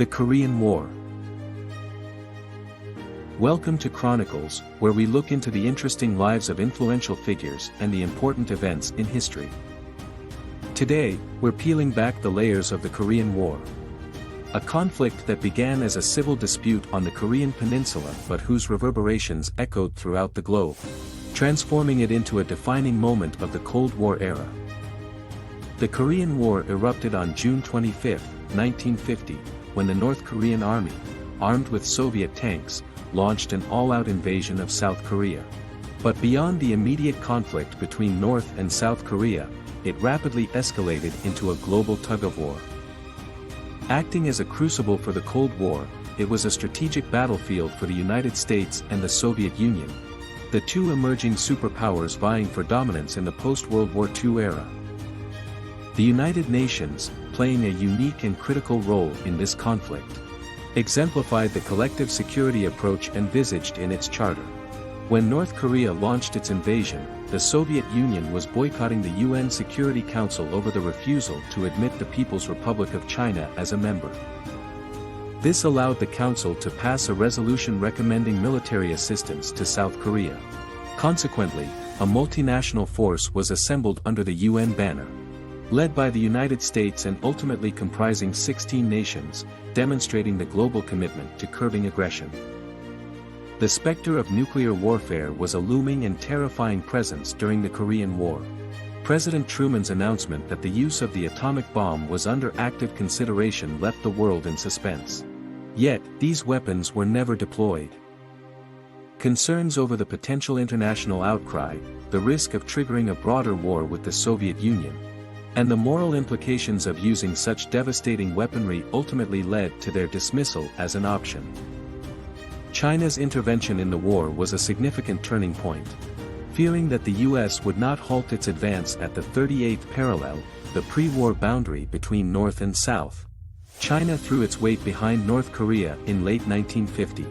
The Korean War. Welcome to Chronicles, where we look into the interesting lives of influential figures and the important events in history. Today, we're peeling back the layers of the Korean War. A conflict that began as a civil dispute on the Korean peninsula but whose reverberations echoed throughout the globe, transforming it into a defining moment of the Cold War era. The Korean War erupted on June 25, 1950, when the North Korean army, armed with Soviet tanks, launched an all-out invasion of South Korea. But beyond the immediate conflict between North and South Korea, it rapidly escalated into a global tug-of-war. Acting as a crucible for the Cold War, it was a strategic battlefield for the United States and the Soviet Union, the two emerging superpowers vying for dominance in the post-World War II era. The United Nations, playing a unique and critical role in this conflict, exemplified the collective security approach envisaged in its charter. When North Korea launched its invasion, the Soviet Union was boycotting the UN Security Council over the refusal to admit the People's Republic of China as a member. This allowed the Council to pass a resolution recommending military assistance to South Korea. Consequently, a multinational force was assembled under the UN banner, led by the United States and ultimately comprising 16 nations, demonstrating the global commitment to curbing aggression. The specter of nuclear warfare was a looming and terrifying presence during the Korean War. President Truman's announcement that the use of the atomic bomb was under active consideration left the world in suspense. Yet, these weapons were never deployed. Concerns over the potential international outcry, the risk of triggering a broader war with the Soviet Union, and the moral implications of using such devastating weaponry ultimately led to their dismissal as an option. China's intervention in the war was a significant turning point. Fearing that the US would not halt its advance at the 38th parallel, the pre-war boundary between North and South, China threw its weight behind North Korea in late 1950.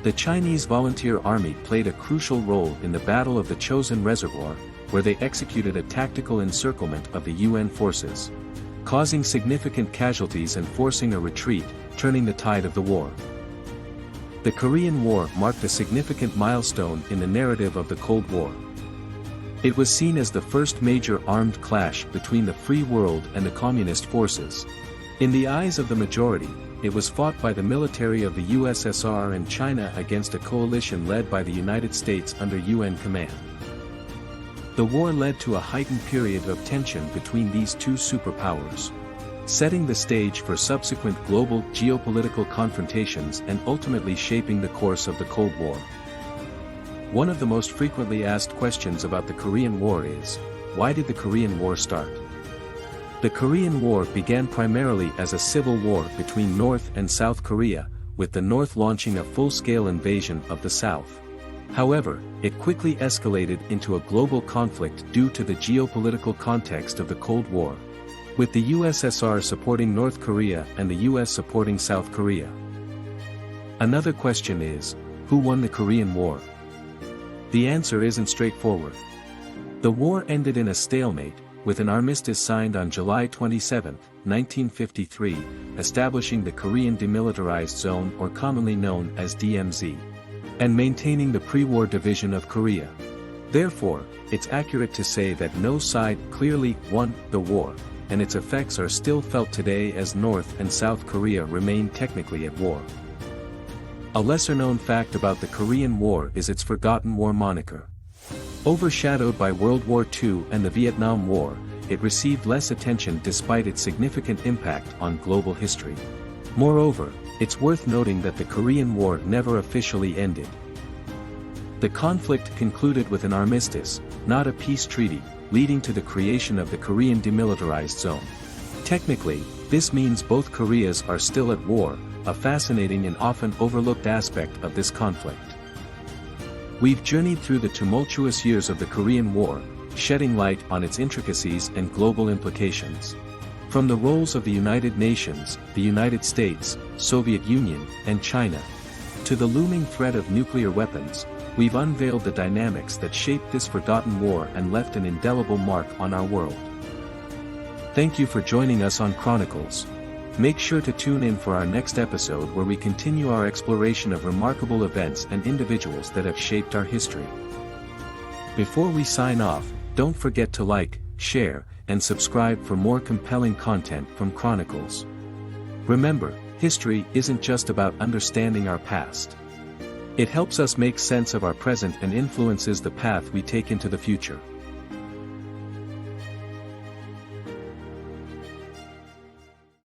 The Chinese Volunteer Army played a crucial role in the Battle of the Chosin Reservoir, where they executed a tactical encirclement of the UN forces, causing significant casualties and forcing a retreat, turning the tide of the war. The Korean War marked a significant milestone in the narrative of the Cold War. It was seen as the first major armed clash between the free world and the communist forces. In the eyes of the majority, it was fought by the military of the USSR and China against a coalition led by the United States under UN command. The war led to a heightened period of tension between these two superpowers, setting the stage for subsequent global geopolitical confrontations and ultimately shaping the course of the Cold War. One of the most frequently asked questions about the Korean War is, why did the Korean War start? The Korean War began primarily as a civil war between North and South Korea, with the North launching a full-scale invasion of the South. However, it quickly escalated into a global conflict due to the geopolitical context of the Cold War, with the USSR supporting North Korea and the US supporting South Korea. Another question is, who won the Korean War? The answer isn't straightforward. The war ended in a stalemate, with an armistice signed on July 27, 1953, establishing the Korean Demilitarized Zone, or commonly known as DMZ, and maintaining the pre-war division of Korea. Therefore, it's accurate to say that no side clearly won the war, and its effects are still felt today as North and South Korea remain technically at war. A lesser-known fact about the Korean War is its Forgotten War moniker. Overshadowed by World War II and the Vietnam War, it received less attention despite its significant impact on global history. Moreover, it's worth noting that the Korean War never officially ended. The conflict concluded with an armistice, not a peace treaty, leading to the creation of the Korean Demilitarized Zone. Technically, this means both Koreas are still at war, a fascinating and often overlooked aspect of this conflict. We've journeyed through the tumultuous years of the Korean War, shedding light on its intricacies and global implications. From the roles of the United Nations, the United States, Soviet Union, and China, to the looming threat of nuclear weapons, we've unveiled the dynamics that shaped this forgotten war and left an indelible mark on our world. Thank you for joining us on Chronicles. Make sure to tune in for our next episode where we continue our exploration of remarkable events and individuals that have shaped our history. Before we sign off, don't forget to like, share, and subscribe for more compelling content from Chronicles. Remember, history isn't just about understanding our past. It helps us make sense of our present and influences the path we take into the future.